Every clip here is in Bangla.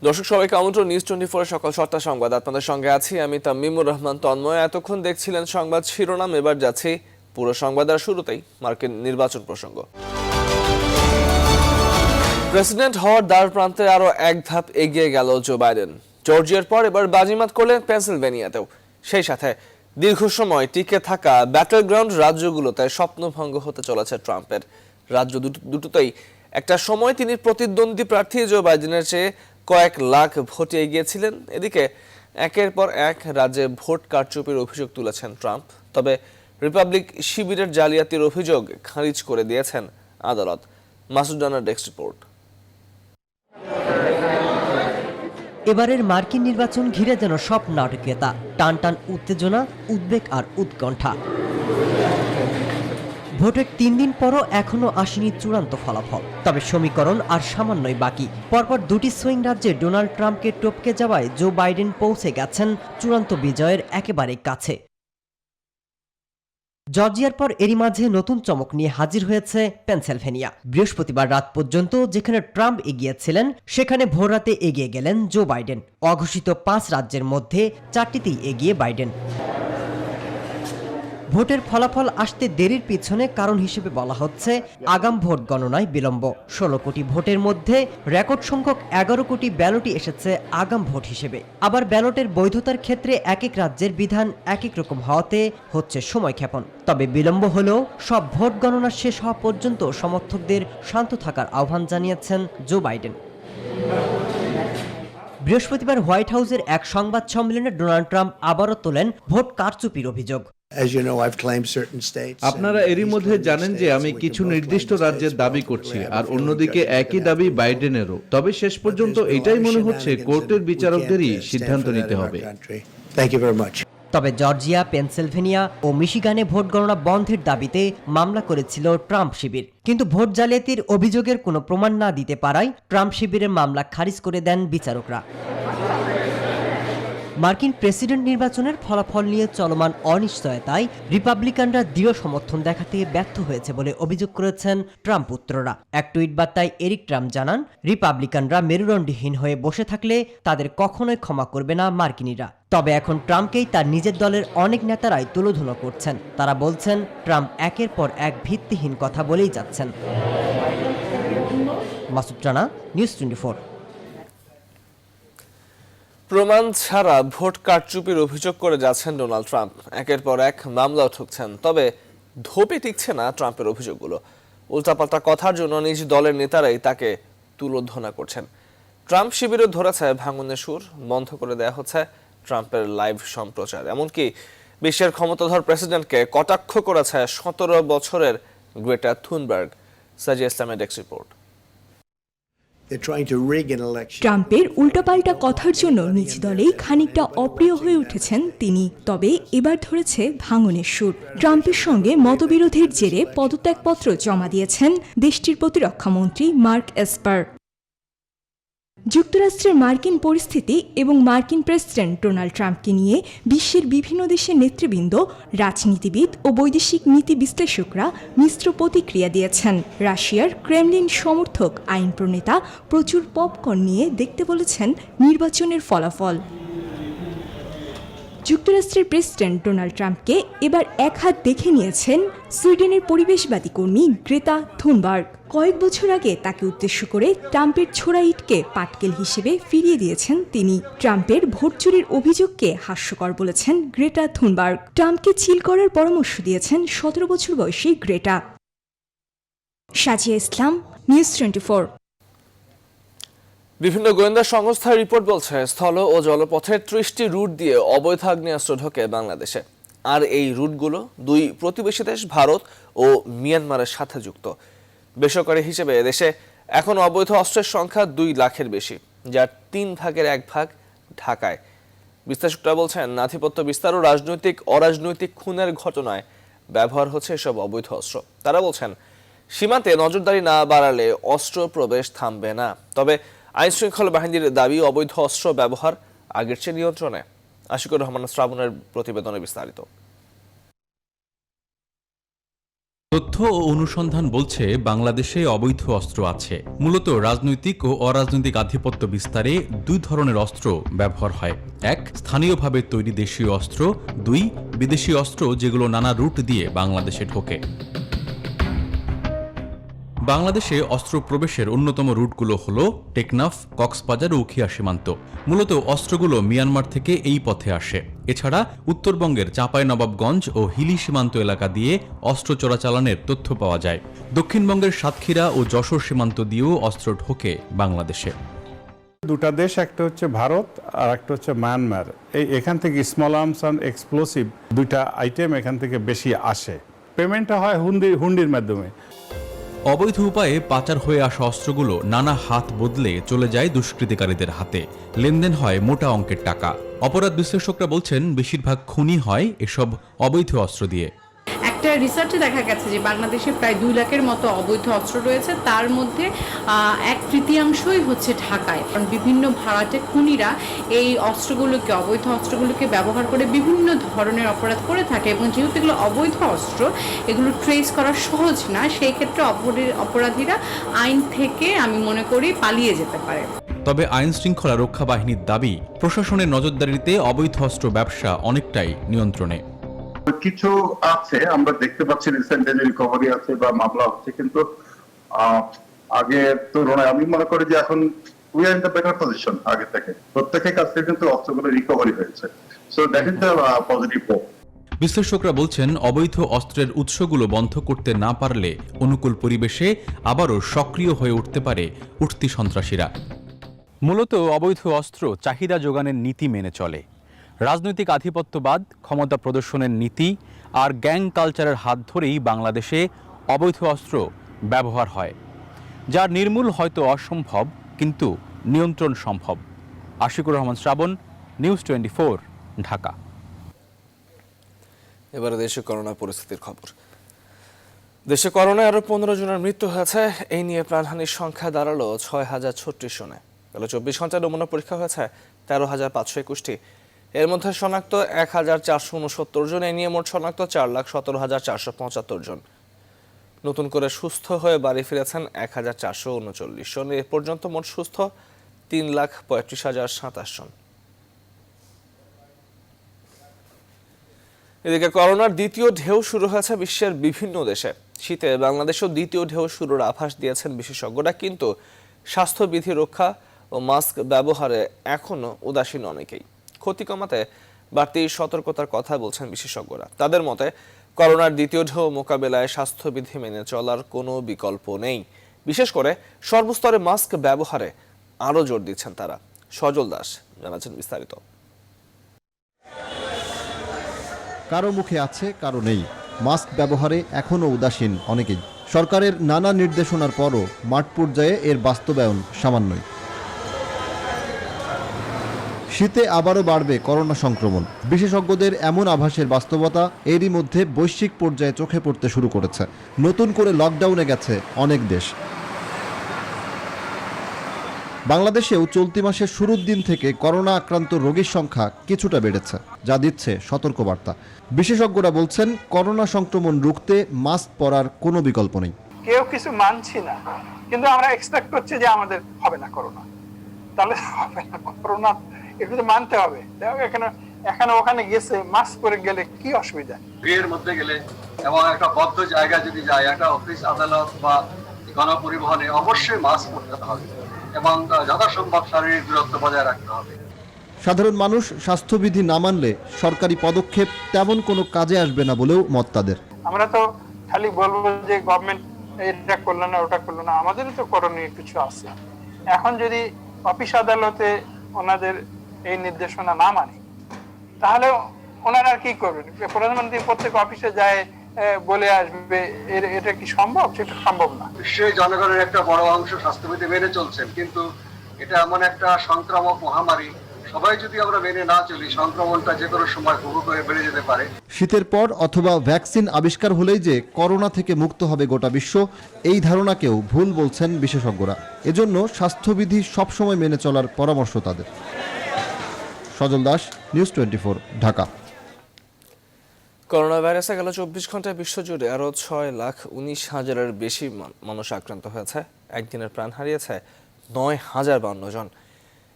দর্শক সবাইকে আমন্ত্রণ নিউজ 24 সকাল 7টা সংবাদ আপনাদের সঙ্গে আছি আমি তামিমুর রহমান তন্ময়। এতক্ষণ দেখছিলেন সংবাদ শিরোনাম, এবার যাচ্ছি পুরো সংবাদ। আর শুরুতেই মার্কিন নির্বাচন প্রসঙ্গ। প্রেসিডেন্ট হওয়ার দ্বার প্রান্তে আরো এক ধাপ এগিয়ে গেল জো বাইডেন। জর্জিয়ার পর এবার বাজিমাত করলেন পেনসিলভেনিয়াতেও। সেই সাথে দীর্ঘ সময় টিকে থাকা ব্যাটল গ্রাউন্ড রাজ্যগুলোতে স্বপ্নভঙ্গ হতে চলেছে ট্রাম্পের। রাজ্য দুটোতেই একটা সময় তিনি প্রতিদ্বন্দ্বী প্রার্থী জো বাইডেনের চেয়ে কয়েক লাখ ভোটে এগিয়েছিলেন। এদিকে একের পর এক রাজ্যে ভোট কারচুপির অভিযোগ তুলেছেন ট্রাম্প। তবে রিপাবলিক শিবিরের জালিয়াতির অভিযোগ খারিজ করে দিয়েছেন আদালত। মাসুদ রানার ডেস্ক রিপোর্ট। এবারের মার্কিন নির্বাচন ঘিরে যেন সব নাটকীয়তা, টান টান উত্তেজনা, উদ্বেগ আর উৎকণ্ঠা। ভোটের 3 দিন পরও এখনো আসেনি চূড়ান্ত ফলাফল। তবে সমীকরণ আর সামান্যই বাকি। পরপর দুটি সুইং রাজ্যে ডোনাল্ড ট্রাম্পকে টপকে যাওয়ায় জো বাইডেন পৌঁছে গেছেন চূড়ান্ত বিজয়ের একেবারে কাছে। জর্জিয়ার পর এরই মাঝে নতুন চমক নিয়ে হাজির হয়েছে পেনসিলভেনিয়া। বৃহস্পতিবার রাত পর্যন্ত যেখানে ট্রাম্প এগিয়েছিলেন, সেখানে ভোররাতে এগিয়ে গেলেন জো বাইডেন। অঘোষিত 5 রাজ্যের মধ্যে 4টিতেই এগিয়ে বাইডেন। ভোটের ফলাফল আসতে দেরির পিছনে কারণ হিসেবে বলা হচ্ছে আগাম ভোট গণনায় বিলম্ব। 16 কোটি ভোটের মধ্যে রেকর্ড সংখ্যক 11 কোটি ব্যালটই এসেছে আগাম ভোট হিসেবে। আবার ব্যালটের বৈধতার ক্ষেত্রে এক এক রাজ্যের বিধান এক এক রকম হওয়াতে হচ্ছে সময়ক্ষেপণ। তবে বিলম্ব হলেও সব ভোট গণনা শেষ হওয়া পর্যন্ত সমর্থকদের শান্ত থাকার আহ্বান জানিয়েছেন জো বাইডেন। বৃহস্পতিবার হোয়াইট হাউসের এক সংবাদ সম্মেলনে ডোনাল্ড ট্রাম্প আবারও তোলেন ভোট কারচুপির অভিযোগ। আপনারা এরই মধ্যে জানেন যে আমি কিছু নির্দিষ্ট রাজ্যের দাবি করছি, আর অন্যদিকে একই দাবি বাইডেনেরও। তবে শেষ পর্যন্ত এটাই মনে হচ্ছে কোর্টের বিচারকদেরই সিদ্ধান্ত নিতে হবে। তবে জর্জিয়া, পেনসিলভেনিয়া ও মিশিগানে ভোট গণনা বন্ধের দাবিতে মামলা করেছিল ট্রাম্প শিবির। কিন্তু ভোট জালিয়াতির অভিযোগের কোনো প্রমাণ না দিতে পারায় ট্রাম্প শিবিরের মামলা খারিজ করে দেন বিচারকরা। মার্কিন প্রেসিডেন্ট নির্বাচনের ফলাফল নিয়ে চলমান অনিশ্চয়তায় রিপাবলিকানরা দৃঢ় সমর্থন দেখাতে ব্যর্থ হয়েছে বলে অভিযোগ করেছেন ট্রাম্প পুত্ররা। এক টুইট বার্তায় এরিক ট্রাম্প জানান, রিপাবলিকানরা মেরুদণ্ডহীন হয়ে বসে থাকলে তাদের কখনোই ক্ষমা করবে না মার্কিনীরা। তবে এখন ট্রাম্পকেই তার নিজের দলের অনেক নেতারাই তুলোধনা করছেন। তারা বলছেন ট্রাম্প একের পর এক ভিত্তিহীন কথা বলেই যাচ্ছেন। মাসুদ রানা, নিউজ 24। প্রমাণ ছাড়া ভোট কারচুপির অভিযোগ করে যাচ্ছেন ডোনাল্ড ট্রাম্প। একের পর এক মামলাও ঠুকছেন। তবে ধোপে টিকছে না ট্রাম্পের অভিযোগগুলো। উল্টাপাল্টা কথার জন্য নিজ দলের নেতারাই তাকে তুলোধনা করছেন। ট্রাম্প শিবিরও ধরেছে ভাঙনের সুর, বন্ধ করে দেওয়া হচ্ছে ট্রাম্পের লাইভ সম্প্রচার। এমনকি বিশ্বের ক্ষমতাধর প্রেসিডেন্টকে কটাক্ষ করেছে 17 বছরের গ্রেটা থুনবার্গ। সাজিয়া ইসলামের ডেস্ক রিপোর্ট। ট্রাম্পের উল্টাপাল্টা কথার জন্য নিজ দলেই খানিকটা অপ্রিয় হয়ে উঠেছেন তিনি। তবে এবার ধরেছে ভাঙনের সুর। ট্রাম্পের সঙ্গে মতবিরোধের জেরে পদত্যাগপত্র জমা দিয়েছেন দেশটির প্রতিরক্ষামন্ত্রী মার্ক এসপার। যুক্তরাষ্ট্রের মার্কিন পরিস্থিতি এবং মার্কিন প্রেসিডেন্ট ডোনাল্ড ট্রাম্পকে নিয়ে বিশ্বের বিভিন্ন দেশের নেতৃবৃন্দ, রাজনীতিবিদ ও বৈদেশিক নীতি বিশ্লেষকরা মিশ্র প্রতিক্রিয়া দিয়েছেন। রাশিয়ার ক্রেমলিন সমর্থক আইন প্রণেতা প্রচুর পপকর্ন নিয়ে দেখতে বলেছেন নির্বাচনের ফলাফল। যুক্তরাষ্ট্রের প্রেসিডেন্ট ডোনাল্ড ট্রাম্পকে এবার এক হাত দেখে নিয়েছেন সুইডেনের পরিবেশবাদী কর্মী গ্রেটা থুনবার্গ। কয়েক বছর আগে তাকে উদ্দেশ্য করে ট্রাম্পের ছোড়া ইটকে পাটকেল হিসেবে ফিরিয়ে দিয়েছেন তিনি। ট্রাম্পের ভোট চুরির অভিযোগকে হাস্যকর বলেছেন গ্রেটা থুনবার্গ। ট্রাম্পকে চিল করার পরামর্শ দিয়েছেন 17 বছর বয়সী গ্রেটা। সাজিয়া ইসলাম, নিউজ 24। বিভিন্ন গোয়েন্দা সংস্থার রিপোর্ট বলছে স্থল ও জলপথের 30টি রুট দিয়ে অবৈধ আগ্নেয়াস্ত্র ঢোকে বাংলাদেশে। আর এই রুটগুলো দুই প্রতিবেশী দেশ ভারত ও মিয়ানমারের সাথে যুক্ত। বেসরকারি হিসেবে দেশে এখন অবৈধ অস্ত্রের সংখ্যা 2 লাখের বেশি, যার 3 ভাগের 1 ভাগ ঢাকায়। বিশ্লেষকরা বলছেন আধিপত্য বিস্তার ও অরাজনৈতিক খুনের ঘটনায় ব্যবহার হচ্ছে এসব অবৈধ অস্ত্র। তারা বলছেন সীমান্তে নজরদারি না বাড়ালে অস্ত্র প্রবেশ থামবে না। তবে আইন শৃঙ্খলা বাহিনীর দাবি অবৈধ অস্ত্র ব্যবহার আগের চেয়ে নিয়ন্ত্রণে। আশিকুর রহমান শ্রাবণের প্রতিবেদনে বিস্তারিত। তথ্য ও অনুসন্ধান বলছে বাংলাদেশে অবৈধ অস্ত্র আছে। মূলত রাজনৈতিক ও অরাজনৈতিক আধিপত্য বিস্তারে দুই ধরনের অস্ত্র ব্যবহার হয়। এক, স্থানীয়ভাবে তৈরি দেশীয় অস্ত্র। দুই, বিদেশি অস্ত্র যেগুলো নানা রুট দিয়ে বাংলাদেশে ঢোকে। বাংলাদেশে অস্ত্র প্রবেশের অন্যতম রুটগুলো হল টেকনাফ, কক্সবাজার ও উখিয়া সীমান্ত। মূলত অস্ত্রগুলো মিয়ানমার থেকে এই পথে আসে। এছাড়া উত্তরবঙ্গের চাঁপাইনবাবগঞ্জ ও হিলি সীমান্ত এলাকা দিয়ে অস্ত্র চোরাচালানের তথ্য পাওয়া যায়। দক্ষিণবঙ্গের সাতক্ষীরা ও যশোর সীমান্ত দিয়েও অস্ত্র ঢোকে বাংলাদেশে। দুটা দেশ, একটা হচ্ছে ভারত আর একটা হচ্ছে মায়ানমার। এখান থেকে স্মল আর্মস অ্যান্ড এক্সপ্লোসিভ দুইটা আইটেম এখান থেকে বেশি আসে। পেমেন্টটা হয় হুন্ডির মাধ্যমে। অবৈধ উপায়ে পাচার হয়ে আসা অস্ত্রগুলো নানা হাত বদলে চলে যায় দুষ্কৃতিকারীদের হাতে। লেনদেন হয় মোটা অঙ্কের টাকা। অপরাধ বিশ্লেষকরা বলছেন বেশিরভাগ খুনই হয় এসব অবৈধ অস্ত্র দিয়ে। একটা রিসার্চে দেখা গেছে যে বাংলাদেশে প্রায় 2 লাখের মতো অবৈধ অস্ত্র রয়েছে, তার মধ্যে 1/3 হচ্ছে ঢাকায়। কারণ বিভিন্ন ভাড়াটে খুনিরা এই অস্ত্রগুলোকে, অবৈধ অস্ত্রগুলোকে ব্যবহার করে বিভিন্ন ধরনের অপরাধ করে থাকে, এবং যেহেতু এগুলো অবৈধ অস্ত্র, এগুলো ট্রেস করা সহজ না, সেই ক্ষেত্রে অপরাধীরা আইন থেকে আমি মনে করি পালিয়ে যেতে পারে। তবে আইন শৃঙ্খলা রক্ষা বাহিনীর দাবি, প্রশাসনের নজরদারিতে অবৈধ অস্ত্র ব্যবসা অনেকটাই নিয়ন্ত্রণে। কিছু আছে, আমরা দেখতে পাচ্ছি রিসেন্ট রিকভারি আছে বা মামলা হচ্ছে, কিন্তু আগের তুলনায় আমি মনে করি যে এখন we are in the better position. আগে থেকে প্রত্যেকের কাছ থেকে কিন্তু অস্ত্রগুলো রিকভারি হয়েছে, so that is the positive পোক। বিশ্লেষকরা বলছেন অবৈধ অস্ত্রের উৎসগুলো বন্ধ করতে না পারলে অনুকূল পরিবেশে আবারও সক্রিয় হয়ে উঠতে পারে উঠতি সন্ত্রাসীরা। মূলত অবৈধ অস্ত্র চাহিদা যোগানের নীতি মেনে চলে। রাজনৈতিক আধিপত্যবাদ, ক্ষমতা প্রদর্শনের নীতি আর গ্যাং কালচারের হাত ধরেই বাংলাদেশে অবৈধ অস্ত্র ব্যবহার হয়, যার নির্মূল হয়তো অসম্ভব, কিন্তু নিয়ন্ত্রণ সম্ভব। আশিকুর রহমান শ্রাবণ, নিউজ 24, ঢাকা। এবারে দেশে করোনা পরিস্থিতির খবর। দেশে করোনায় আরো 15 জনের মৃত্যু হয়েছে। এই নিয়ে প্রাণহানির সংখ্যা দাঁড়ালো 6036 জনে। গেল 24 ঘন্টায় নমুনা পরীক্ষা হয়েছে 13,521টি। এর মধ্যে শনাক্ত 1469 জন। এই নিয়ে মোট শনাক্ত 4,17,475 জন। নতুন করে সুস্থ হয়ে বাড়ি ফিরেছেন 1,439 জন। এ পর্যন্ত মোট সুস্থ 3,35,027 জন। এদিকে করোনার দ্বিতীয় ঢেউ শুরু হয়েছে বিশ্বের বিভিন্ন দেশে। শীতে বাংলাদেশেও দ্বিতীয় ঢেউ শুরুর আভাস দিয়েছেন বিশেষজ্ঞরা, কিন্তু স্বাস্থ্যবিধি রক্ষা ও মাস্ক ব্যবহারে এখনো উদাসীন অনেকেই। ক্ষতি কমাতে বাড়তি সতর্কতার কথা বলছেন বিশেষজ্ঞরা। তাদের মতে করোনার দ্বিতীয় ঢেউ মোকাবেলায় স্বাস্থ্যবিধি মেনে চলার কোনো বিকল্প নেই। বিশেষ করে সর্বস্তরে মাস্ক ব্যবহারে আরও জোর দিচ্ছেন তারা। সজল দাস জানাচ্ছেন বিস্তারিত। কারো মুখে আছে, কারো নেই। মাস্ক ব্যবহারে এখনও উদাসীন অনেকেই। সরকারের নানা নির্দেশনার পরও মাঠ পর্যায়ে এর বাস্তবায়ন সামান্যই। শীতে আবারও বাড়বে করোনা সংক্রমণ। বিশেষজ্ঞদের এমন আভাসের বাস্তবতা এরই মধ্যে বৈশ্বিক পর্যায়ে চোখে পড়তে শুরু করেছে। নতুন করে লকডাউনে গেছে অনেক দেশ। বাংলাদেশেও চলতি মাসের শুরুর দিন থেকে করোনা আক্রান্ত রোগীর সংখ্যা কিছুটা বেড়েছে, যা দিচ্ছে সতর্কবার্তা। বিশেষজ্ঞরা বলছেন করোনা সংক্রমণ রুখতে মাস্ক পরার কোনো বিকল্প নেই। কেউ কিছু মানছি না, কিন্তু আমরা এক্সপেক্ট করছি যে আমাদের হবে না করোনা, তাহলে হবে না করোনা, এগুলো মানতে হবে। এখানে ওখানে গেছে মাস্ক পরে গেলে কি অসুবিধা? বিয়ের মধ্যে গেলে এবং একটা বদ্ধ জায়গা যদি যায়, একটা অফিস আদালত বা গণপরিবহনে, অবশ্যই মাস্ক পরতে হবে এবং যথাসম্ভব শারীরিক দূরত্ব বজায় রাখতে হবে। সাধারণ মানুষ স্বাস্থ্যবিধি না মানলে সরকারি পদক্ষেপ তেমন কোনো কাজে আসবে না বলেও মত তাদের। আমরা তো খালি বলবো যে গভর্নমেন্ট এটা করলো না, ওটা করলো না, আমাদেরও তো করণীয় কিছু আছে। এখন যদি অফিস আদালতে ওনাদের এই নির্দেশনা না মানে, তাহলে ওনারা কি করবেন? প্রধানমন্ত্রী প্রত্যেক অফিসে যায় বলে আসবে, এটা কি সম্ভব? সেটা সম্ভব না। বিশ্বের জনগণের একটা বড় অংশ স্বাস্থ্যবিধি মেনে চলছেন, কিন্তু এটা এমন একটা সংক্রামক মহামারী, সবাই যদি আমরা মেনে না চলি, সংক্রমণটা যে কোনো সময় হুহু করে বেড়ে যেতে পারে। শীতের পর অথবা ভ্যাকসিন আবিষ্কার হলেই যে করোনা থেকে মুক্ত হবে গোটা বিশ্ব, এই ধারণাকেও ভুল বলছেন বিশেষজ্ঞরা। এজন্য স্বাস্থ্যবিধি সবসময় মেনে চলার পরামর্শ তাদের। সজল দাস, নিউজ 24, ঢাকা। করোনা ভাইরাসে গেল 24 ঘন্টায় বিশ্বজুড়ে আরও 6,19,000-এর বেশি মানুষ আক্রান্ত হয়েছে। একদিনের প্রাণ হারিয়েছে 9,052 জন।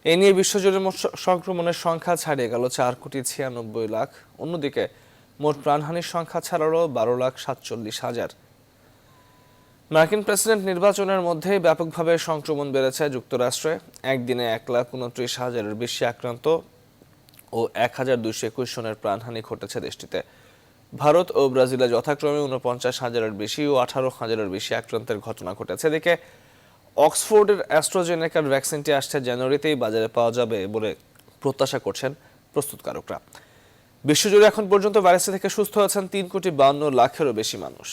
এ নিয়ে বিশ্বজুড়ে মোট সংক্রমণের সংখ্যা ছাড়িয়ে গেল 4,96,00,000। অন্যদিকে মোট প্রাণহানির সংখ্যা ছাড়ালো 12,47,000। মার্কিন প্রেসিডেন্ট নির্বাচনের মধ্যে ব্যাপকভাবে সংক্রমণ বেড়েছে যুক্তরাষ্ট্রে। একদিনে 1,29,000-এর বেশি আক্রান্ত ও 1,221 জনের প্রাণহানি ঘটেছে দেশটিতে। ভারত ও ব্রাজিলে যথাক্রমে 49,000-এর বেশি ও 18,000-এর বেশি আক্রান্তের ঘটনা ঘটেছে। এদিকে অক্সফোর্ডের অ্যাস্ট্রাজেনেকার ভ্যাকসিনটি আসছে জানুয়ারিতেই বাজারে পাওয়া যাবে বলে প্রত্যাশা করছেন প্রস্তুতকারকরা। বিশ্বজুড়ে এখন পর্যন্ত ভাইরাস থেকে সুস্থ হয়েছেন 3,52,00,000-এরও বেশি মানুষ।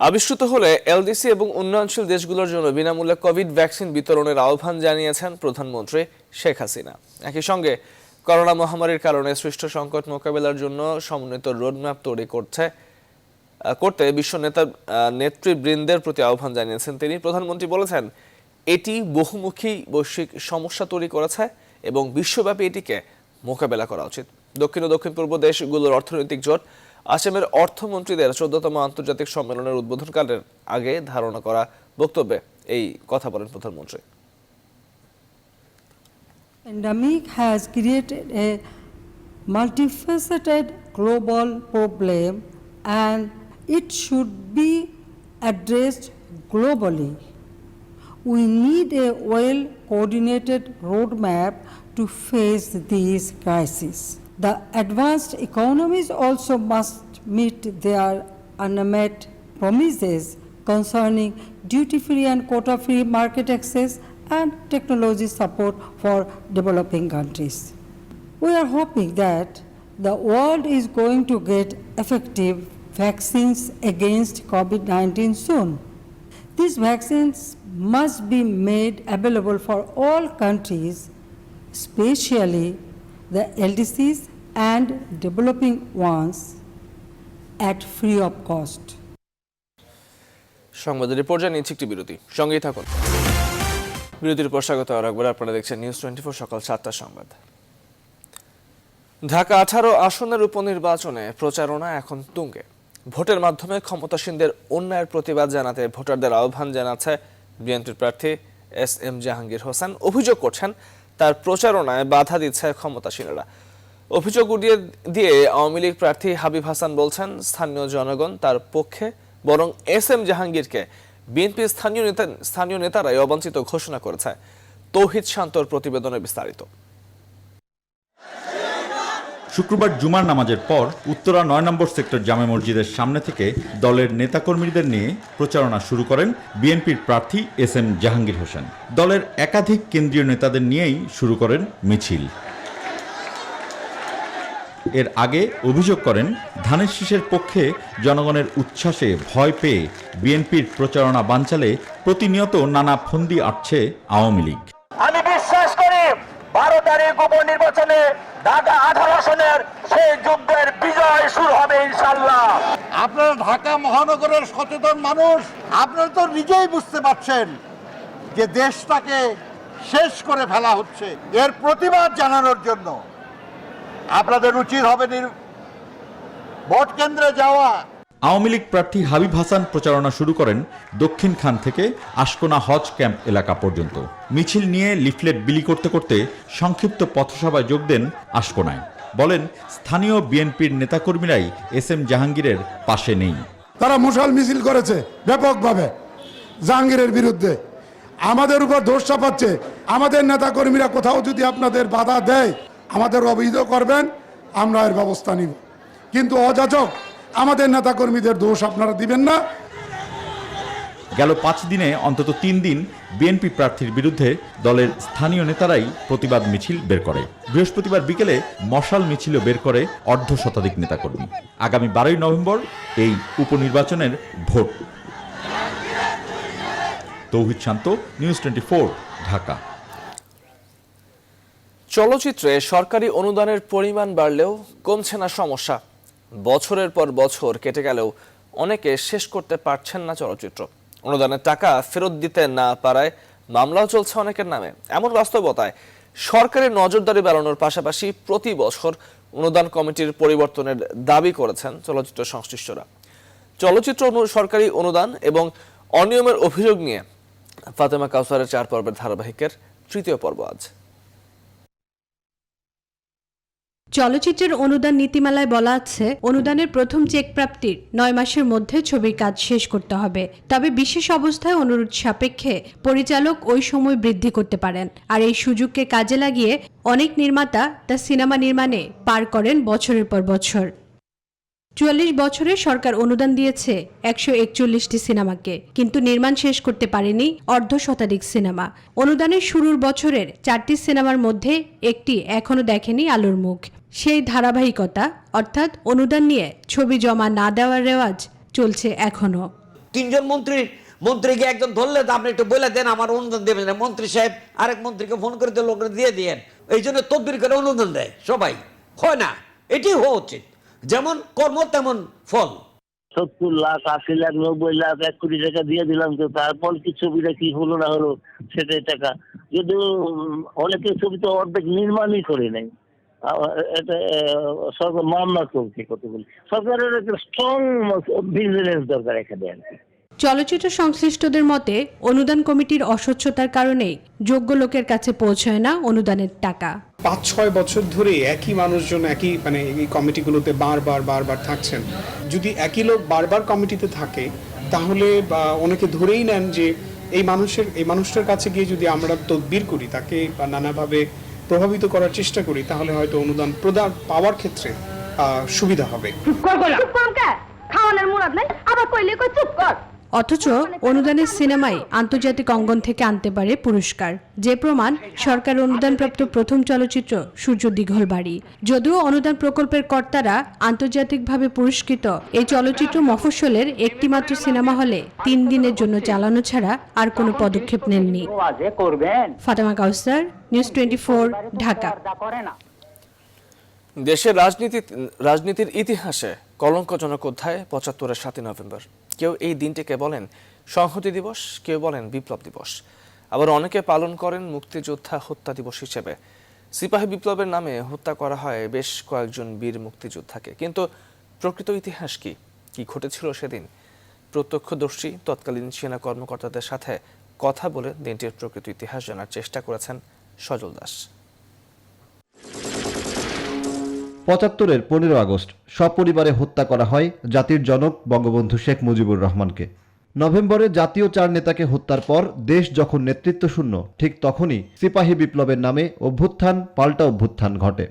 আবিষ্কৃত হলে এলডিসি এবং উন্নয়নশীল দেশগুলোর জন্য বিনামূল্যে কোভিড ভ্যাকসিন বিতরণের আহ্বান জানিয়েছেন প্রধানমন্ত্রী শেখ হাসিনা। একই সঙ্গে করোনা মহামারীর কারণে সৃষ্ট সংকট মোকাবেলার জন্য সমন্বিত রোডম্যাপ তৈরি করতে বিশ্ব নেতৃবৃন্দের প্রতি আহ্বান জানিয়েছেন তিনি। প্রধানমন্ত্রী বলেছেন, এটি বহুমুখী বৈশ্বিক সমস্যা তৈরি করেছে এবং বিশ্বব্যাপী এটিকে মোকাবেলা করা উচিত। দক্ষিণ ও দক্ষিণ পূর্ব দেশগুলোর অর্থনৈতিক জোট আসামের অর্থমন্ত্রীদের 14তম আন্তর্জাতিক সম্মেলনের উদ্বোধনকালের আগে ধারণা করা বক্তব্যে এই কথা বলেন প্রধানমন্ত্রী। Pandemic has created a multifaceted global problem and it should be addressed globally. We need a well-coordinated roadmap to face these crises. The advanced economies also must meet their unmet promises concerning duty-free and quota-free market access and technology support for developing countries. We are hoping that the world is going to get effective vaccines against COVID-19 soon. These vaccines must be made available for all countries, especially the LDCs and developing ones, at free of cost. সংবাদের রিপোর্ট জানিয়েছি একটি বিরতি, সঙ্গেই থাকুন। বিরতির পর স্বাগত আর একবার আপনারা দেখছেন নিউজ 24 সকাল 7টার সংবাদ। ঢাকা 18 আসনের উপনির্বাচনে প্রচারণা এখন তুঙ্গে। ভোটের মাধ্যমে ক্ষমতাসীনদের অন্যায়ের প্রতিবাদ জানাতে ভোটারদের আহ্বান জানাচ্ছে বিএনপির প্রার্থী SM জাহাঙ্গীর হোসেন। অভিযোগ করছেন তার প্রচারণায় বাধা দিচ্ছে ক্ষমতাসীনরা। অভিযোগ উড়িয়ে দিয়ে আওয়ামী লীগ প্রার্থী হাবিব হাসান বলছেন, স্থানীয় জনগণ তার পক্ষে, বরং SM জাহাঙ্গীরকে বিএনপির স্থানীয় নেতারাই অবাঞ্ছিত ঘোষণা করেছে। তৌহিদ শান্তর প্রতিবেদনে বিস্তারিত। শুক্রবার জুমার নামাজের পর উত্তরা 9 নম্বর সেক্টর জামে মসজিদের সামনে থেকে দলের নেতাকর্মীদের নিয়ে প্রচারণা শুরু করেন বিএনপির প্রার্থী SM জাহাঙ্গীর হোসেন। দলের একাধিক কেন্দ্রীয় নেতাদের নিয়েই শুরু করেন মিছিল। এর আগে অভিযোগ করেন, ধানের শীষের পক্ষে জনগণের উচ্ছ্বাসে ভয় পেয়ে বিএনপির প্রচারণা বানচালে প্রতিনিয়ত নানা ফন্দি আঁটছে আওয়ামী লীগ। আমি বিশ্বাস করি 12 তারিখ উপনির্বাচনে ঢাকা 18 আসনের সেই যুদ্ধের বিজয় শুরু হবে ইনশাআল্লাহ। আপনারা ঢাকা মহানগরের সচেতন মানুষ, আপনারা তো নিজেই বুঝতে পারছেন যে দেশটাকে শেষ করে ফেলা হচ্ছে। এর প্রতিবাদ জানানোর জন্য আপনাদের উচিত হবে ভোট কেন্দ্রে যাওয়া। আওয়ামী লীগ প্রার্থী হাবিব হাসান প্রচারণা শুরু করেন দক্ষিণ খান থেকে আশকোনা হজ ক্যাম্প এলাকা পর্যন্ত। মিছিল নিয়ে লিফলেট বিলি করতে করতে সংক্ষিপ্ত পথসভায় যোগ দেন আশকোনায়। বলেন, স্থানীয় বিএনপির নেতাকর্মীরাই SM জাহাঙ্গীরের পাশে নেই। তারা মশাল মিছিল করেছে ব্যাপকভাবে জাহাঙ্গীরের বিরুদ্ধে, আমাদের উপর দোষ চাপাচ্ছে। আমাদের নেতাকর্মীরা কোথাও যদি আপনাদের বাধা দেয়, আমাদের অভিযোগ করবেন, আমরা এর ব্যবস্থা নিব। কিন্তু অযাচক আমাদের নেতাকর্মীদের দোষ আপনারা দিবেন না। গেল 5 দিনে অন্তত 3 দিন বিএনপি প্রার্থীর বিরুদ্ধে দলের স্থানীয় নেতারাই প্রতিবাদ মিছিল বের করে। বৃহস্পতিবার বিকেলে মশাল মিছিলও বের করে অর্ধশতাধিক নেতাকর্মী। আগামী 12ই নভেম্বর এই উপনির্বাচনের ভোট। তৌহিদ শান্ত, নিউজ 24, ঢাকা। চলচ্চিত্রে সরকারি অনুদানের পরিমাণ বাড়লেও কমছে না সমস্যা। বছরের পর বছর কেটে গেলেও অনেকে শেষ করতে পারছেন না চলচ্চিত্র। অনুদানের টাকা ফেরত দিতে না পারায় মামলাও চলছে অনেকের নামে। এমন বাস্তবতায় সরকারের নজরদারি বাড়ানোর পাশাপাশি প্রতি বছর অনুদান কমিটির পরিবর্তনের দাবি করেছেন চলচ্চিত্র সংশ্লিষ্টরা। চলচ্চিত্র সরকারি অনুদান এবং অনিয়মের অভিযোগ নিয়ে ফাতেমা কাউসারের 4 পর্বের ধারাবাহিকের 3য় পর্ব আজ। চলচ্চিত্রের অনুদান নীতিমালায় বলা আছে, অনুদানের প্রথম চেক প্রাপ্তির 9 মাসের মধ্যে ছবির কাজ শেষ করতে হবে। তবে বিশেষ অবস্থায় অনুরোধ সাপেক্ষে পরিচালক ওই সময় বৃদ্ধি করতে পারেন। আর এই সুযোগকে কাজে লাগিয়ে অনেক নির্মাতা তা সিনেমা নির্মাণে পার করেন বছরের পর বছর। 44 বছরে সরকার অনুদান দিয়েছে 141টি সিনেমাকে, কিন্তু নির্মাণ শেষ করতে পারেনি অর্ধশতাধিক সিনেমা। অনুদানের শুরুর বছরের 4টি সিনেমার মধ্যে একটি এখনো দেখেনি আলোর মুখ। সেই ধারাবাহিকতা অর্থাৎ অনুদান নিয়ে ছবি জমা না দেওয়ার রেওয়াজ চলছে এখনো। 3জন মন্ত্রীকে একজন ধরলে আপনি একটু বলে দেন আমার অনুদান দেবেন না, মন্ত্রী সাহেব আরেক মন্ত্রীকে ফোন করে দিয়ে লোকরা দিয়ে দিয়েন, এই জন্য তদবির করে অনুদান দেয় সবাই। হয় না, এটি হওয়া উচিত। যেমন কর্ম তেমন ফল। 70 লাখ 80 লাখ 90 লাখ 1 কোটি টাকা দিয়ে দিলাম, তো তারপর কি ছবিটা কি হলো না হলো সেটাই টাকা। কিন্তু অনেকে ছবি তো অর্ধেক নির্মাণই করে নাই। এটা সরকার মামলা চলছে কতগুলি। সরকারের একটা স্ট্রং ভিজিলেন্স দরকার এখানে আর কি। চলচ্চিত্র সংশ্লিষ্টদের মতে অনুদান কমিটির অস্বচ্ছতার কারণেই যোগ্য লোকের কাছে পৌঁছয় না অনুদানের টাকা। 5-6 বছর ধরে একই মানুষজন একই এই কমিটিগুলোতে বারবার থাকছেন। যদি একই লোক বারবার কমিটিতে থাকে তাহলে অনেকে ধরেই নেন যে এই মানুষটার কাছে গিয়ে যদি আমরা তদবির করি, তাকে নানাভাবে প্রভাবিত করার চেষ্টা করি, তাহলে হয়তো অনুদান প্রদান পাওয়ার ক্ষেত্রে সুবিধা হবে। অথচ অনুদানের সিনেমায় আন্তর্জাতিক অঙ্গন থেকে আনতে পারে পুরস্কার, যে প্রমাণ সরকার অনুদানপ্রাপ্ত প্রথম চলচ্চিত্র সূর্য দীঘল বাড়ি। যদিও অনুদান প্রকল্পের কর্তারা আন্তর্জাতিকভাবে পুরস্কৃত এই চলচ্চিত্র মফস্বলের একটি মাত্র সিনেমা হলে 3 দিনের জন্য চালানো ছাড়া আর কোনো পদক্ষেপ নেননি। ফাতেমা কাউসার, নিউজ 24, ঢাকা। দেশের রাজনীতির ইতিহাসে কলঙ্কজনক অধ্যায় 75-এর 7 নভেম্বর। কেউ এই দিনটিকে বলেন সংহতি দিবস, কেউ বলেন বিপ্লব দিবস, আবার অনেকে পালন করেন মুক্তিযোদ্ধা হত্যা দিবস হিসেবে। সিপাহী বিপ্লবের নামে হত্যা করা হয় বেশ কয়েকজন বীর মুক্তিযোদ্ধাকে, কিন্তু প্রকৃত ইতিহাস কি ঘটেছিল সেদিন? প্রত্যক্ষদর্শী তৎকালীন সেনা কর্মকর্তাদের সাথে কথা বলে দিনটির প্রকৃত ইতিহাস জানার চেষ্টা করেছেন সজল দাস। 75-এর 15 আগস্ট সপরিবারে হত্যা করা হয় জাতির জনক বঙ্গবন্ধু শেখ মুজিবুর রহমানকে। নভেম্বরে জাতীয় 4 নেতাকে হত্যার পর দেশ যখন নেতৃত্ব শূন্য, ঠিক তখনই সিপাহী বিপ্লবের নামে অভ্যুত্থান পাল্টা অভ্যুত্থান ঘটে।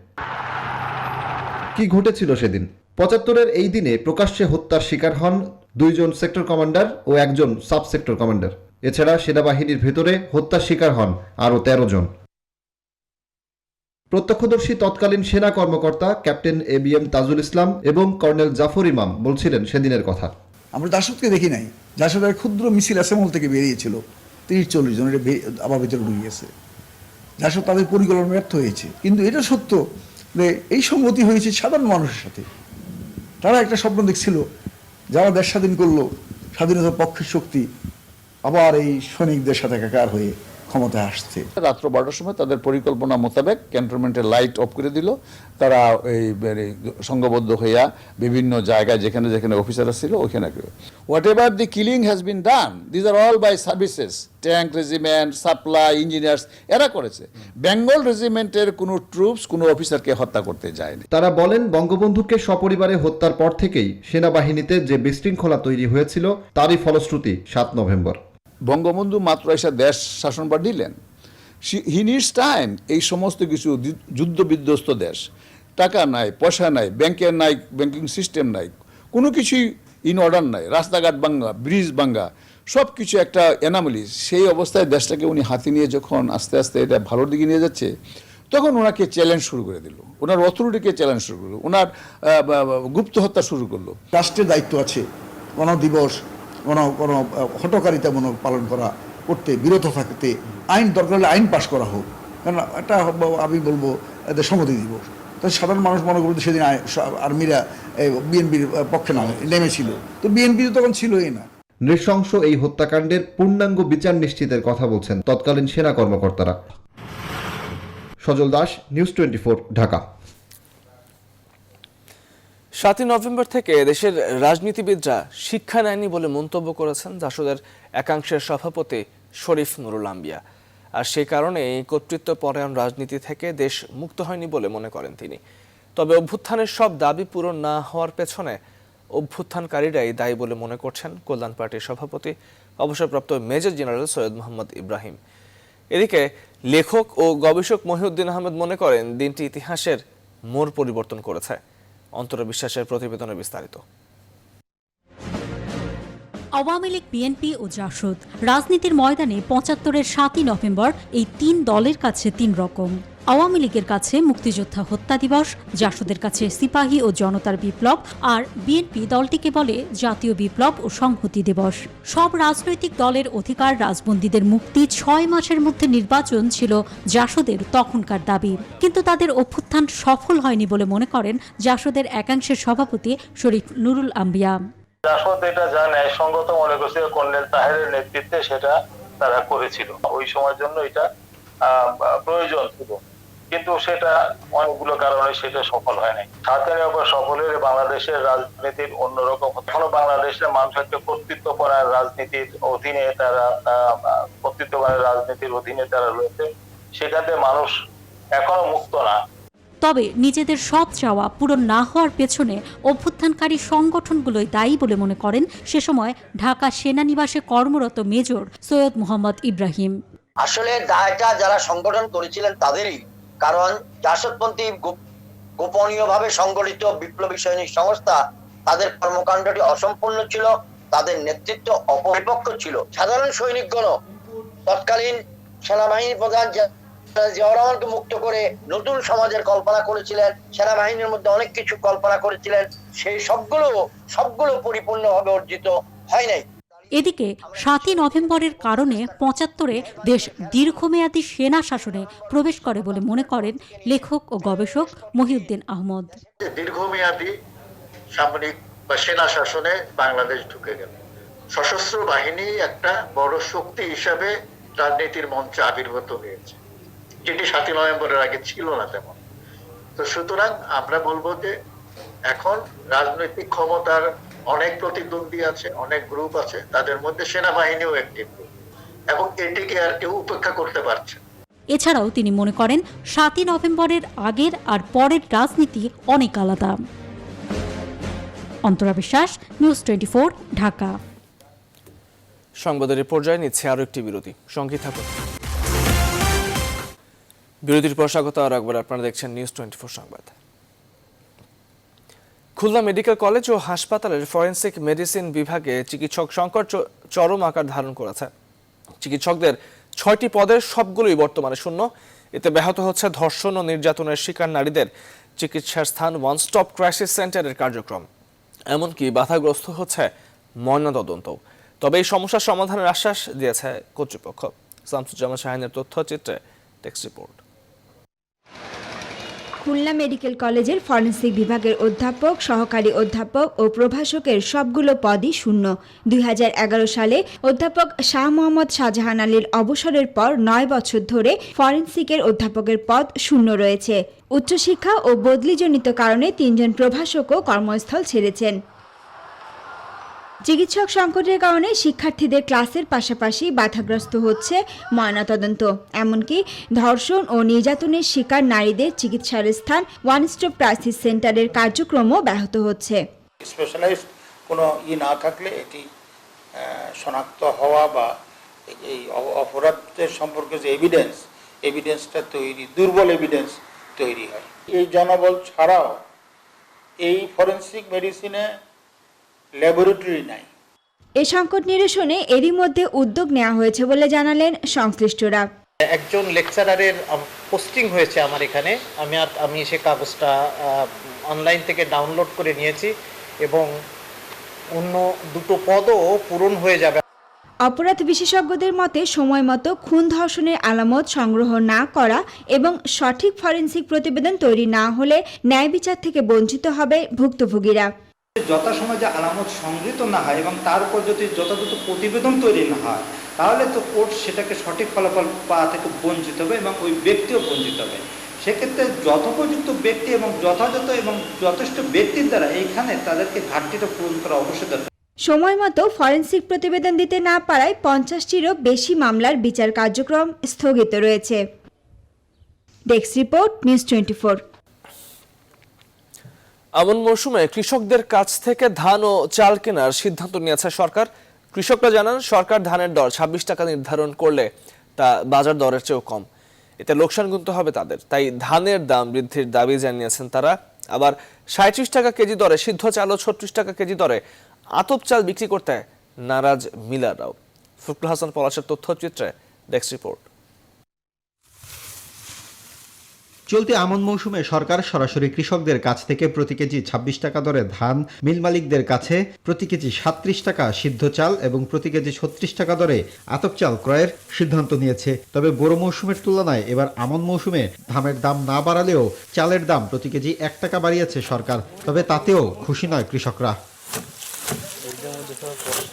কি ঘটেছিল সেদিন? 75-এর এই দিনে প্রকাশ্যে হত্যার শিকার হন 2 জন সেক্টর কমান্ডার ও 1 জন সাব সেক্টর কমান্ডার। এছাড়া সেনাবাহিনীর ভেতরে হত্যার শিকার হন আরও 13 জন। প্রত্যক্ষদর্শী তৎকালীন সেনা কর্মকর্তা ক্যাপ্টেন ABM তাজুল ইসলাম এবং কর্নেল জাফর ইমাম বলছিলেন সেদিনের কথা। আমরা জাসদকে দেখি নাই। জাসদের ক্ষুদ্র মিছিল অ্যাসেম্বল থেকে বেরিয়েছিল, 30-40 জন আবার ভিতরে ঢুকে গেছে। জাসদ তাদের পরিকল্পনা ব্যর্থ হয়েছে। কিন্তু এটা সত্য যে এই সংগতি হয়েছে সাধারণ মানুষের সাথে। তারা একটা স্বপ্ন দেখছিল, যারা দেশ স্বাধীন করলো, স্বাধীনতার পক্ষের শক্তি আবার এই সৈনিকদের সাথে একাকার হয়ে ক্ষমতায় আসছে। রাত্র 12টার সময় তাদের পরিকল্পনা মোতাবেক ক্যান্টনমেন্টের লাইট অফ করে দিল। তারা এই সংঘবদ্ধ হইয়া বিভিন্ন জায়গায় যেখানে যেখানে অফিসাররা ছিল ওইখানে whatever the killing has been done, these are all by services, tank regiment, supply, engineers, এরা করেছে। বেঙ্গল রেজিমেন্টের কোনো ট্রুপস কোনো অফিসারকে হত্যা করতে যায়নি। তারা বলেন বঙ্গবন্ধুকে সপরিবারে হত্যার পর থেকেই সেনাবাহিনীতে যে বিশৃঙ্খলা তৈরি হয়েছিল তারই ফলশ্রুতি 7 নভেম্বর। বঙ্গবন্ধু মাত্র এসে দেশ শাসনভার দিলেন। হি নিডস টাইম। এই সমস্ত কিছু যুদ্ধ বিধ্বস্ত দেশ, টাকা নাই, পয়সা নাই, ব্যাংকের নাই, ব্যাংকিং সিস্টেম নাই, কোনো কিছুই ইন অর্ডার নাই, রাস্তাঘাট ভাঙ্গা, ব্রিজ ভাঙ্গা, সব কিছু একটা অ্যানামলি। সেই অবস্থায় দেশটাকে উনি হাতে নিয়ে যখন আস্তে আস্তে এটা ভালোর দিকে নিয়ে যাচ্ছে, তখন ওনাকে চ্যালেঞ্জ শুরু করে দিল, ওনার অথরিটিকে চ্যালেঞ্জ শুরু করলো, ওনার গুপ্ত হত্যা শুরু করলো। রাষ্ট্রের দায়িত্ব আছে কোনো দিবস, কোনো হটকারিতা পালন করতে বিরত থাকতে, আইন দরকার হলে আইন পাশ করা হোক। কারণ একটা আমি বলবো এদের সংহতি দিবস, তো সাধারণ মানুষ মনে করতো সেদিন আর্মিরা বিএনপির পক্ষে নেমেছিল, তো বিএনপি তো তখন ছিলই না। নৃশংস এই হত্যাকাণ্ডের পূর্ণাঙ্গ বিচার নিশ্চিতের কথা বলছেন তৎকালীন সেনা কর্মকর্তারা। সজল দাস, নিউজ 24, ঢাকা। 7 নভেম্বর থেকে দেশের রাজনীতিবিদরা শিক্ষা নেয়নি বলে মন্তব্য করেছেন জাসদের একাংশের সভাপতি শরীফ নুরুল আম্বিয়া। আর সে কারণে এই কর্তৃত্বপরায়ণ রাজনীতি থেকে দেশ মুক্ত হয়নি বলে মনে করেন তিনি। তবে অভ্যুত্থানের সব দাবি পূরণ না হওয়ার পেছনে অভ্যুত্থানকারীরাই দায়ী বলে মনে করছেন কল্যাণ পার্টির সভাপতি অবসরপ্রাপ্ত মেজর জেনারেল সৈয়দ মোহাম্মদ ইব্রাহিম। এদিকে লেখক ও গবেষক মহিউদ্দিন আহমেদ মনে করেন দিনটি ইতিহাসের মোড় পরিবর্তন করেছে। অন্তরা বিশ্বাসের প্রতিবেদনে বিস্তারিত। আওয়ামী লীগ, বিএনপি ও জাসদ রাজনীতির ময়দানে ৭৫-এর ৭ই নভেম্বর এই তিন দলের কাছে তিন রকম। আওয়ামী লীগের কাছে মুক্তিযোদ্ধা হত্যা দিবস, জাসদের কাছে সিপাহী ও জনতার বিপ্লব, আর বিএনপি দলটিকে বলে জাতীয় বিপ্লব ও সংহতি দিবস। সব রাজনৈতিক দলের অধিকার, রাজবন্দীদের মুক্তি, 6 মাসের মধ্যে নির্বাচন ছিল জাসদের তখনকার দাবি। কিন্তু তাদের অভ্যুত্থান সফল হয়নি বলে মনে করেন জাসদের একাংশের সভাপতি শরীফ নুরুল আম্বিয়া। জাসদ এটা জানে সঙ্গত মনে করছিল কর্নেল তাহেরের নেতৃত্বে সেটা তারা করেছিল, ওই সময়ের জন্য এটা প্রয়োজন ছিল, কিন্তু সেটা অনেকগুলো কারণে সেটা সফল হয় নাই। 7 নভেম্বর সফল হলে বাংলাদেশের রাজনীতির অন্যরকম। এখনো বাংলাদেশের মানুষ একটা কর্তৃত্বপরায়ণ রাজনীতির অধীনে তারা রয়েছে, সেখানে মানুষ এখনো মুক্ত না। তবে নিজেদের সব চাওয়া পূরণ না হওয়ার পেছনে অভ্যুত্থানকারী সংগঠনগুলোই দায়ী বলে মনে করেন সে সময় ঢাকা সেনানিবাসে কর্মরত মেজর সৈয়দ মোহাম্মদ ইব্রাহিম। আসলে দায়টা যারা সংগঠন করেছিলেন তাদেরই, কারণ জাসদপন্থী গোপনীয়ভাবে সংগঠিত বিপ্লবী সৈনিক সংস্থা, তাদের কর্মকাণ্ডটি অসম্পূর্ণ ছিল, তাদের নেতৃত্ব অপরিপক্ক ছিল। সাধারণ সৈনিকগণ তৎকালীন সেনাবাহিনী প্রধান জিয়াউর রহমানকে মুক্ত করে নতুন সমাজের কল্পনা করেছিলেন, সেনাবাহিনীর মধ্যে অনেক কিছু কল্পনা করেছিলেন, সেই সবগুলো পরিপূর্ণভাবে অর্জিত হয় নাই। এদিকে 7ই নভেম্বরের কারণে ৭৫-এ দেশ দীর্ঘমেয়াদী সেনা শাসনে প্রবেশ করে বলে মনে করেন লেখক ও গবেষক মহিউদ্দিন আহমদ। দীর্ঘমেয়াদী সামরিক বা সেনা শাসনে বাংলাদেশ ঢুকে গেল। সশস্ত্র বাহিনী একটা বড় শক্তি হিসাবে রাজনীতির মঞ্চে আবির্ভূত হয়েছে, যেটি 7ই নভেম্বরের আগে ছিল না তেমন। তো সুতরাং আমরা বলবো যে এখন রাজনৈতিক ক্ষমতার অনেক প্রতিদ্বন্দ্বী আছে, অনেক গ্রুপ আছে, তাদের মধ্যে সেনাবাহিনীও একটি গ্রুপ, এবং এটিকে আর কেউ উপেক্ষা করতে পারছে। এছাড়াও তিনি মনে করেন 7ই নভেম্বরের আগের আর পরের রাজনীতি অনেক আলাদা। অন্তরা বিশ্বাস, নিউজ 24, ঢাকা। সংবাদের পর্যায়ে নিচ্ছে আরো একটি বিরতি, সঙ্গে থাকুন। বিরতির পর স্বাগত আর একবার আপনারা দেখছেন নিউজ 24 সংবাদ। খুলনা মেডিকেল কলেজ ও হাসপাতালের ফরেনসিক মেডিসিন বিভাগে চিকিৎসক সংকট চরম আকার ধারণ করেছে। চিকিৎসকদের 6টি পদের সবগুলোই বর্তমানে শূন্য। এতে ব্যাহত হচ্ছে ধর্ষণ ও নির্যাতনের শিকার নারীদের চিকিৎসার স্থান ওয়ান স্টপ ক্রাইসিস সেন্টারের কার্যক্রম, এমনকি বাধাগ্রস্ত হচ্ছে ময়নাতদন্ত। তবে এই সমস্যার সমাধানের আশ্বাস দিয়েছে কর্তৃপক্ষ। শামসুজ্জামান শাহিনের তথ্যচিত্রে টেক্সট রিপোর্ট। খুলনা মেডিকেল কলেজের ফরেনসিক বিভাগের অধ্যাপক, সহকারী অধ্যাপক ও প্রভাষকের সবগুলো পদই শূন্য। 2011 সালে অধ্যাপক শাহ মোহাম্মদ শাহজাহান আলীর অবসরের পর 9 বছর ধরে ফরেনসিকের অধ্যাপকের পদ শূন্য রয়েছে। উচ্চশিক্ষা ও বদলিজনিত কারণে 3 জন প্রভাষকও কর্মস্থল ছেড়েছেন। চিকিৎসক সংকটের কারণে শিক্ষার্থীদের ক্লাসের পাশাপাশি বাধাগ্রস্ত হচ্ছে ময়নাতদন্ত, এমনকি ধর্ষণ ও নির্যাতনের শিকার নারীদের চিকিৎসার স্থান ওয়ান স্টপ ক্রাইসিস সেন্টারের কার্যক্রমও ব্যাহত হচ্ছে। স্পেশালাইজড কোনো না থাকলে এটি শনাক্ত হওয়া বা এই অপরাধের সম্পর্কে যে এভিডেন্সটা তৈরি, দুর্বল এভিডেন্স তৈরি হয়। এই জনবল ছাড়াও এই ফরেনসিক মেডিসিনে ল্যাবরেটরি নাই। এই সংকট নিরসনে এরই মধ্যে উদ্যোগ নেওয়া হয়েছে বলে জানালেন সংশ্লিষ্টরা। একজন লেকচারারের পোস্টিং হয়েছে আমার এখানে, আমি সে কাগজটা অনলাইন থেকে ডাউনলোড করে নিয়েছি এবং অন্য 2টো পদও পূরণ হয়ে যাবে। অপরাধ বিশেষজ্ঞদের মতে সময় মতো খুন ধর্ষণের আলামত সংগ্রহ না করা এবং সঠিক ফরেনসিক প্রতিবেদন তৈরি না হলে ন্যায় বিচার থেকে বঞ্চিত হবে ভুক্তভোগীরা। যথাসময় যে আলামত সংগৃহীত না হয় এবং তার উপর যদি যথাযথ প্রতিবেদন তৈরি না হয় তাহলে তো কোর্ট সেটাকে সঠিক ফলাফল পাওয়া থেকে বঞ্চিত হবে এবং ওই ব্যক্তিও বঞ্চিত হবে। সেক্ষেত্রে যথোপযুক্ত ব্যক্তি এবং যথাযথ এবং যথেষ্ট ব্যক্তির দ্বারা এইখানে তাদেরকে ঘাটতিটা পূরণ করা অবশ্যই দরকার। সময় মতো ফরেনসিক প্রতিবেদন দিতে না পারায় 50টিরও বেশি মামলার বিচার কার্যক্রম স্থগিত রয়েছে। Desk report, news 24। আমন মৌসুমে কৃষকদের কাছ থেকে ধান ও চাল কেনার সিদ্ধান্ত নিয়েছে সরকার। কৃষকরা জানান, সরকার ধানের দর 26 টাকা নির্ধারণ করলে তা বাজার দরের চেয়েও কম। এতে লোকসান গুনতে হবে তাদের, তাই ধানের দাম বৃদ্ধির দাবি জানিয়েছেন তারা। আবার 37 টাকা কেজি দরে সিদ্ধ চাল ও 36 টাকা কেজি দরে আতপ চাল বিক্রি করতে নারাজ মিলাররাও। ফখরুল হাসান পলাশের তথ্যচিত্রে ডেস্ক রিপোর্ট। চলতি আমন মৌসুমে সরকার সরাসরি কৃষকদের কাছ থেকে প্রতি কেজি 26 টাকা দরে ধান, মিল মালিকদের কাছে প্রতি কেজি 37 টাকা সিদ্ধ চাল এবং প্রতি কেজি 36 টাকা দরে আতপ চাল ক্রয়ের সিদ্ধান্ত নিয়েছে। তবে বোরো মৌসুমের তুলনায় এবার আমন মৌসুমে ধানের দাম না বাড়ালেও চালের দাম প্রতি কেজি 1 টাকা বাড়িয়েছে সরকার। তবে তাতেও খুশি নয় কৃষকরা।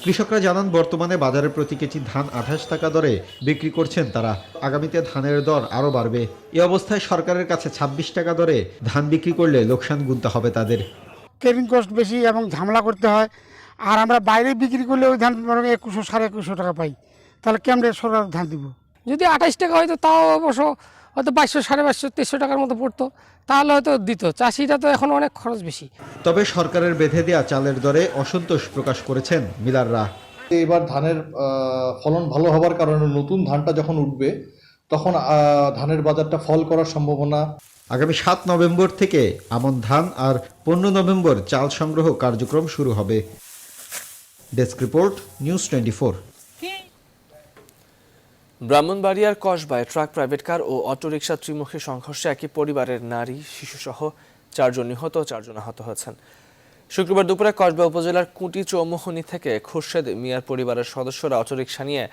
কৃষকরা জানান, বর্তমানে বাজারে প্রতি কেজি ধান 28 টাকা দরে বিক্রি করছেন তারা। আগামীতে ধানের দর আরও বাড়বে। এই অবস্থায় সরকারের কাছে 26 টাকা দরে ধান বিক্রি করলে লোকসান গুনতে হবে তাদের। ক্যারিং কস্ট বেশি এবং ঝামেলা করতে হয়। আর আমরা বাইরে বিক্রি করলে ওই ধান 2100 2150 টাকা পাই, তাহলে কেমনে সরকার ধান দিব? যদি 28 টাকা হয়তো তাও অবশ্য হয়তো 2200 2250 2300 টাকার মতো পড়তো, তাহলে হয়তো দিত। চাষিরা তো এখন অনেক খরচ বেশি। তবে সরকারের বেঁধে দেওয়া চালের দরে অসন্তোষ প্রকাশ করেছেন মিলাররা। এবার ধানের ফলন ভালো হওয়ার কারণে নতুন ধানটা যখন উঠবে তখন ধানের বাজারটা ফল করার সম্ভাবনা। আগামী 7 নভেম্বর থেকে আমন ধান আর 15 নভেম্বর চাল সংগ্রহ কার্যক্রম শুরু হবে। Desk report, news 24। ব্রাহ্মণবাড়িয়ার কসবায় ট্রাক, প্রাইভেট কার ও অটোরিকশা ত্রিমুখী সংঘর্ষে একই পরিবারের নারী, শিশুসহ 4 জন নিহত ও 4 জন আহত হয়েছেন। শুক্রবার দুপুরে কসবা উপজেলার কুটি চৌমোহনী থেকে খুরশেদ মিয়ার পরিবারের সদস্যরা অটোরিকশা নিয়ে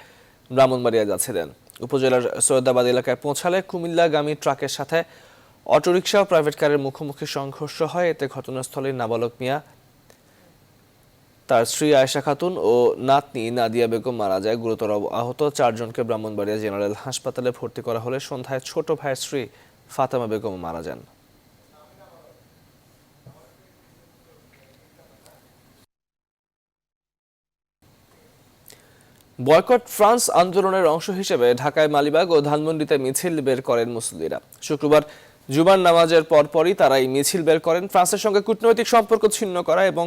ব্রাহ্মণবাড়িয়া যাচ্ছিলেন। উপজেলার সৈয়দাবাদ এলাকায় পৌঁছালে কুমিল্লাগামী ট্রাকের সাথে অটোরিকশা ও প্রাইভেট কারের মুখোমুখি সংঘর্ষ হয়। এতে ঘটনাস্থলে নাবালক মিয়া, তার স্ত্রী আয়েশা খাতুন ও নাতনি নাদিয়া বেগম মারা যায়। গুরুতর আহত 4 জনকে ব্রাহ্মণবাড়িয়া জেনারেল হাসপাতালে ভর্তি করা হলে সন্ধ্যায় ছোট ভাইয়ের স্ত্রী ফাতেমা বেগম মারা যান। বয়কট ফ্রান্স আন্দোলনের অংশ হিসেবে ঢাকায় মালিবাগ ও ধানমন্ডিতে মিছিল বের করেন মুসল্লিরা। শুক্রবার জুমার নামাজের পরপরই তারা এই মিছিল বের করেন। ফ্রান্সের সঙ্গে কূটনৈতিক সম্পর্ক ছিন্ন করা এবং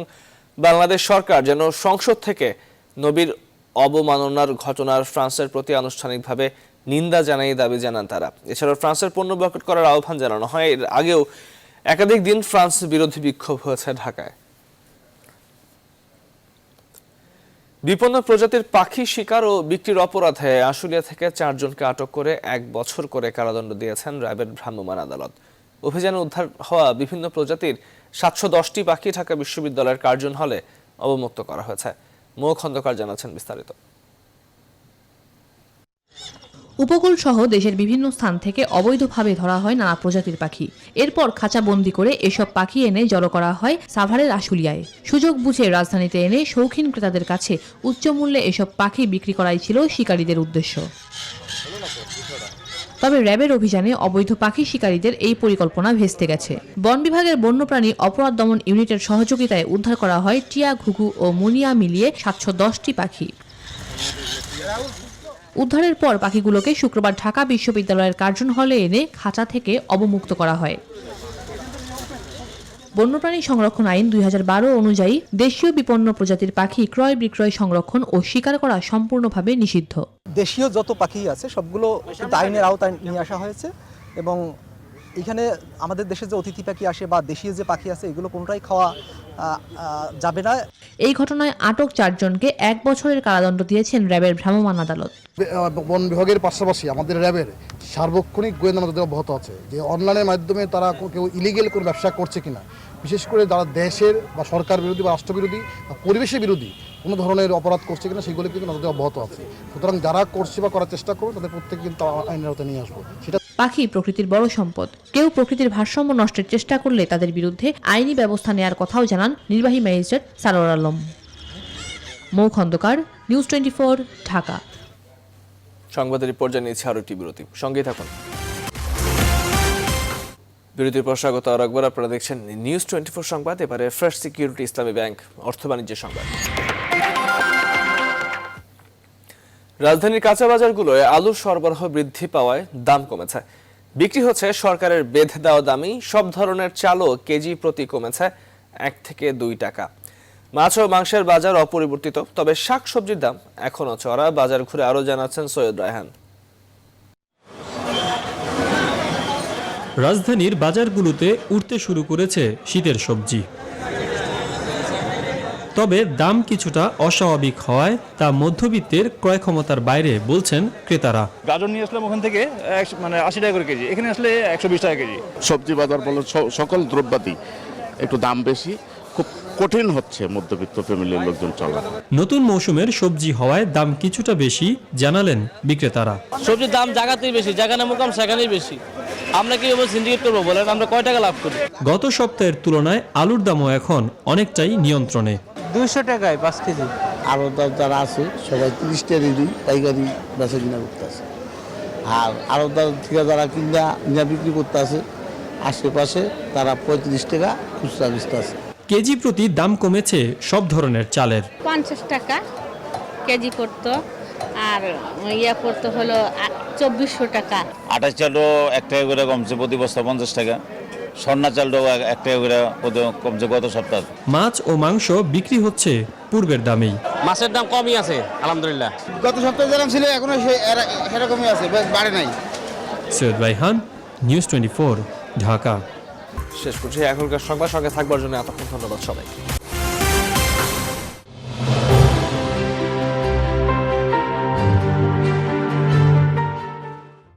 বাংলাদেশ সরকার যেন সংসদ থেকে নবীর অবমাননার ঘটনার ফ্রান্সের প্রতি আনুষ্ঠানিকভাবে নিন্দা জানাই দাবি জানান তারা। এছাড়াও ফ্রান্সের পণ্য বয়কট করার আহ্বান জানানো হয়। এর আগেও একাধিক দিন ফ্রান্স বিরোধী বিক্ষোভ হয়েছে ঢাকায়। বিপন্ন প্রজাতির পাখি শিকার ও বিক্রির অপরাধে আশুলিয়া থেকে 4 জনকে আটক করে 1 বছর করে কারাদণ্ড দিয়েছেন র্যাবের ভ্রাম্যমাণ আদালত। অভিযানে উদ্ধার হওয়া বিভিন্ন প্রজাতির 710টি পাখি ঢাকা বিশ্ববিদ্যালয়ের কার্জন হলে অবমুক্ত করা হয়েছে। মৌ খন্দকার জানাচ্ছেন বিস্তারিত। উপকূল সহ দেশের বিভিন্ন স্থান থেকে অবৈধভাবে ধরা হয় নানা প্রজাতির পাখি। এরপর খাঁচাবন্দি করে এসব পাখি এনে জড়ো করা হয় সাভারের আশুলিয়ায়। সুযোগ বুঝে রাজধানীতে এনে শৌখিন ক্রেতাদের কাছে উচ্চ মূল্যে এসব পাখি বিক্রি করাই ছিল শিকারীদের উদ্দেশ্য। তবে র্যাবের অভিযানে অবৈধ পাখি শিকারীদের এই পরিকল্পনা ভেস্তে গেছে। বন বিভাগের বন্যপ্রাণী অপরাধ দমন ইউনিটের সহযোগিতায় উদ্ধার করা হয় টিয়া, ঘুঘু ও মুনিয়া মিলিয়ে 710টি পাখি। উদ্ধারের পর পাখিগুলোকে শুক্রবার ঢাকা বিশ্ববিদ্যালয়ের কার্জন হলে এনে খাঁচা থেকে অবমুক্ত করা হয়। বন্যপ্রাণী সংরক্ষণ আইন 2012 অনুযায়ী দেশীয় বিপন্ন প্রজাতির পাখি ক্রয়, বিক্রয়, সংরক্ষণ ও শিকার করা সম্পূর্ণভাবে নিষিদ্ধ। দেশীয় যত পাখি আছে সবগুলো আইনের আওতায় নিয়ে আসা হয়েছে এবং এখানে আমাদের দেশে যে অতিথি পাখি আসে বা দেশীয় যে পাখি আছে এগুলো কোনটাই খাওয়া যাবে না। এই ঘটনায় আটক 4 জনকে 1 বছরের কারাদণ্ড দিয়েছেন র্যাবের ভ্রাম্যমাণ আদালত। বন বিভাগের পাশাপাশি আমাদের র্যাবের সার্বক্ষণিক গোয়েন্দা নজর অব্যাহত আছে যে অনলাইনের মাধ্যমে তারা কেউ ইলিগেল কোনো ব্যবসা করছে কিনা, বিশেষ করে যারা দেশের বা সরকার বিরোধী বা রাষ্ট্রবিরোধী বা পরিবেশের বিরোধী কোনো ধরনের অপরাধ করছে কিনা সেগুলো কিন্তু নজরে অব্যাহত আছে। সুতরাং যারা করছে বা করার চেষ্টা করবে তাদের প্রত্যেকে কিন্তু আইনের আওতায় নিয়ে আসবো। সেটা পাখি প্রকৃতির বড় সম্পদ। কেউ প্রকৃতির ভারসাম্য নষ্টের চেষ্টা করলে তাদের বিরুদ্ধে আইনি ব্যবস্থা নেওয়ার কথাও জানান নির্বাহী ম্যাজিস্ট্রেট সারোয়ার আলম। মৌ খন্দকার, নিউজ 24, ঢাকা। সংবাদের রিপোর্ট জানিয়েছে আরও একটি বিরতি, সঙ্গেই থাকুন। বিরতির পর স্বাগত আর একবার, আপনারা দেখছেন নিউজ 24 সংবাদ। এবারে ফ্রেশ সিকিউরিটি ইসলামী ব্যাংক অর্থ বাণিজ্যের সংবাদ। রাজধানীর কাঁচা বাজারগুলোয় আলুর সরবরাহ বৃদ্ধি পাওয়ায় দাম কমেছে। বিক্রি হচ্ছে সরকারের বেঁধে দেওয়া দামই। সব ধরনের চালও কেজি প্রতি কমেছে 1 থেকে 2 টাকা। মাছ ও মাংসের বাজার অপরিবর্তিত, তবে শাকসবজির দাম এখনো চড়া। বাজার ঘুরে আরও জানাচ্ছেন সৈয়দ রায়হান। রাজধানীর বাজারগুলোতে উঠতে শুরু করেছে শীতের সবজি, তবে দাম কিছুটা অস্বাভাবিক হওয়ায় তা মধ্যবিত্তের ক্রয় ক্ষমতার বাইরে বলছেন ক্রেতারা। গাজর নিয়ে আসলাম ওখান থেকে 80 টাকা করে কেজি, এখানে আসলে 120 টাকা কেজি। সবজি বাজার বলে সকল দ্রব্যাদি একটু দাম বেশি, খুব কঠিন হচ্ছে মধ্যবিত্ত ফ্যামিলির লোকজন চলা। নতুন মৌসুমের সবজি হওয়ায় দাম কিছুটা বেশি জানালেন বিক্রেতারা। সবজির দাম জায়গাতেই বেশি, জায়গানে মোকাম সেখানেই বেশি। আমরা কিভাবে সিন্ডিকেট করবো বলেন, আমরা কয় টাকা লাভ করি? গত সপ্তাহের তুলনায় আলুর দামও এখন অনেকটাই নিয়ন্ত্রণে। 200 টাকায় 5 কেজি। আড়তদার যারা আছে সবাই 30 টাকা দিই পাইকারি বেচা কিনা করতে আছে, আর আড়তদার থেকে যারা কিনা বিক্রি করতে আছে আশেপাশে তারা 35 টাকা খুচরা বেচতে আছে। কেজি প্রতি দাম কমেছে সব ধরনের চালের। 50 টাকা কেজি পড়তো, আর পড়তো হলো 2400 টাকা। আটা চালও 1 টাকা করে কমছে, প্রতি বস্তা 50 টাকা। স্বর্ণা চালটাও 1 টাকা করে কমছে গত সপ্তাহে। মাছ ও মাংস বিক্রি হচ্ছে পূর্বের দামেই। মাছের দাম কমই আছে আলহামদুলিল্লাহ। গত সপ্তাহে যেরকম ছিল এখনো সেরকমই আছে, বাড়ে নাই। সৈয়দ রায়হান, নিউজ 24, ঢাকা। শেষ করছি এখনকার সংবাদ। সঙ্গে থাকবার জন্য এতক্ষণ ধন্যবাদ সবাইকে।